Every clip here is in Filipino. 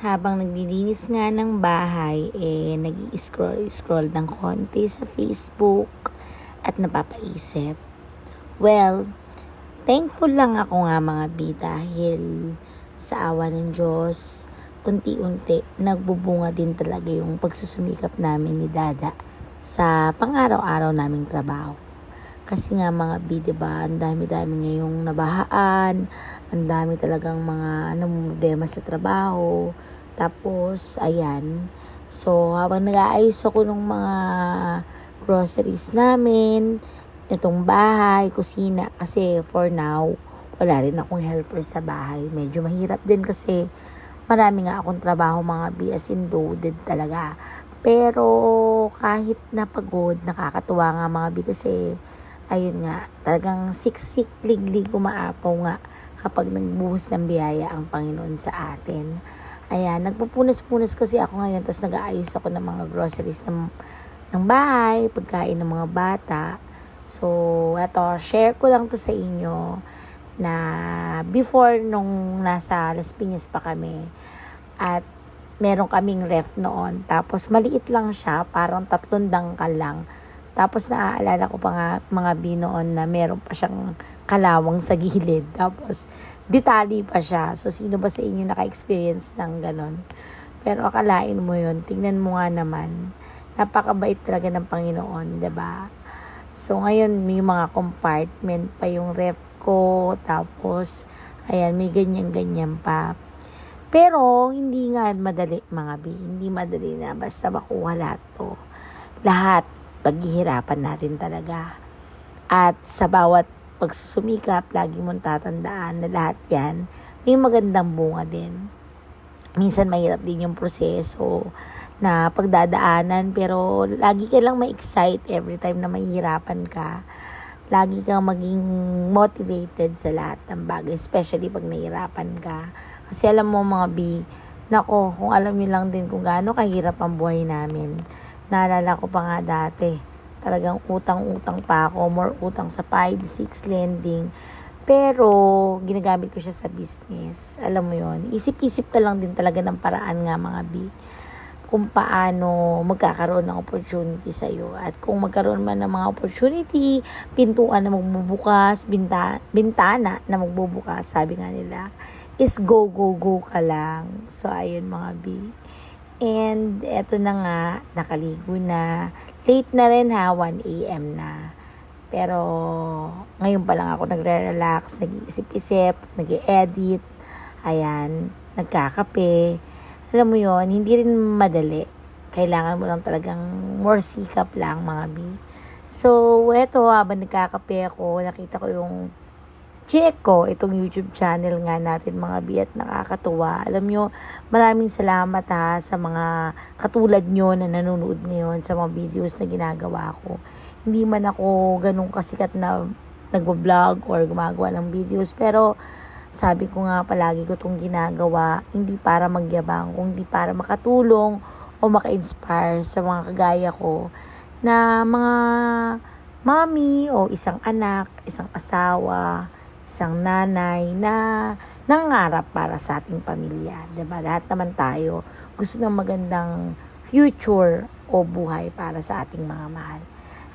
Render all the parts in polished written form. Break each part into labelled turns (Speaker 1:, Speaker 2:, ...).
Speaker 1: Habang naglilinis nga ng bahay, nag-i-scroll ng konti sa Facebook at napapaisip. Well, thankful lang ako nga mga bi dahil sa awa ng Diyos, unti-unti nagbubunga din talaga yung pagsusumikap namin ni Dada sa pang-araw-araw naming trabaho. Kasi nga mga bi, diba, ang dami-dami ngayong nabahaan, ang dami talagang mga namumroblema sa trabaho. Tapos, ayan. So, habang nag-aayos ako ng mga groceries namin, itong bahay, kusina, kasi for now, wala rin akong helper sa bahay. Medyo mahirap din kasi marami nga akong trabaho mga bi, as in loaded talaga. Pero kahit napagod, nakakatuwa nga mga bi kasi ayun nga, talagang siksik, liglig, umaapaw nga kapag nagbuhos ng biyaya ang Panginoon sa atin. Ayan, nagpupunas-punas kasi ako ngayon, tapos nag-aayos ako ng mga groceries ng bahay, pagkain ng mga bata. So, eto, share ko lang to sa inyo na before nung nasa Las Piñas pa kami at meron kaming ref noon. Tapos maliit lang siya, parang 3 dangkal lang. Tapos naaalala ko pa nga mga binoon na meron pa siyang kalawang sa gilid. Tapos detali pa siya. So sino ba sa inyo naka-experience ng ganon? Pero akalain mo yun, tingnan mo nga naman. Napakabait talaga ng Panginoon, 'di ba? So ngayon may mga compartment pa yung ref ko. Tapos ayan, may ganyan-ganyan pa. Pero hindi nga madali mga bi. Hindi madali na basta makuha lahat to. Lahat paghihirapan natin talaga. At sa bawat pagsusumikap, lagi mong tatandaan na lahat yan, may magandang bunga din. Minsan mahirap din yung proseso na pagdadaanan, pero lagi ka lang ma-excite every time na mahihirapan ka. Lagi kang maging motivated sa lahat ng bagay, especially pag nahihirapan ka. Kasi alam mo mga bi, nako, kung alam niyo lang din kung gaano kahirap ang buhay namin. Naalala ko pa nga dati, talagang utang-utang pa ako, more utang sa 5-6 lending. Pero, ginagamit ko siya sa business. Alam mo yon, isip-isip ka lang din talaga ng paraan nga mga bi, kung paano magkakaroon ng opportunity sa'yo. At kung magkaroon man ng mga opportunity, pintuan na magbubukas, bintana na magbubukas, sabi nga nila, is go, go, go ka lang. So, ayun mga bi. And eto na nga, nakaligo na. Late na rin ha, 1 a.m. na. Pero ngayon pa lang ako nagre-relax, nag-iisip-isip, nag-edit, ayan, nagkakape. Alam mo yon, hindi rin madali. Kailangan mo lang talagang more sikap lang mga bi. So, eto, habang nagkakape ako, nakita ko yung check ko itong YouTube channel nga natin mga bi at nakakatuwa. Alam nyo, maraming salamat ha sa mga katulad nyo na nanonood ngayon sa mga videos na ginagawa ko. Hindi man ako ganun kasikat na nagbablog or gumagawa ng videos, pero sabi ko nga palagi ko itong ginagawa, hindi para magyabang, kundi para makatulong o maka-inspire sa mga kagaya ko na mga mami o isang anak, isang asawa, isang nanay na nangarap para sa ating pamilya. Diba? Lahat naman tayo gusto ng magandang future o buhay para sa ating mga mahal.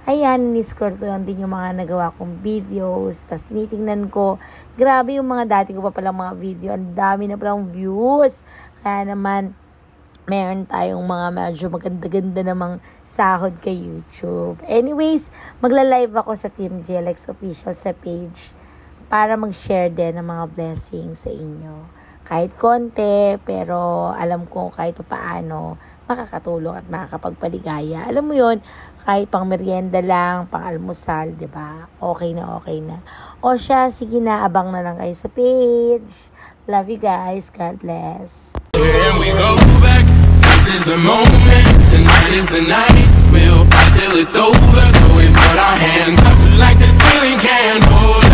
Speaker 1: Ayan, ni-scroll ko lang din yung mga nagawa kong videos. Tapos tinitingnan ko, grabe yung mga dati ko pa palang mga video. Ang dami na palang views. Kaya naman, meron tayong mga medyo maganda-ganda namang sahod kay YouTube. Anyways, magla-live ako sa Team JLX Official sa page para mag-share din ng mga blessings sa inyo. Kahit konti, pero alam ko kahit paano makakatulong at makakapagpaligaya. Alam mo yon, kahit pang merienda lang, pang almusal, 'di ba? Okay na, okay na. O siya, sige na, abang na lang kayo sa page. Love you guys. God bless.
Speaker 2: Here we go back. This is the moment. Tonight is the night. We'll fight till it's over. So we put our hands up like the ceiling can't hold.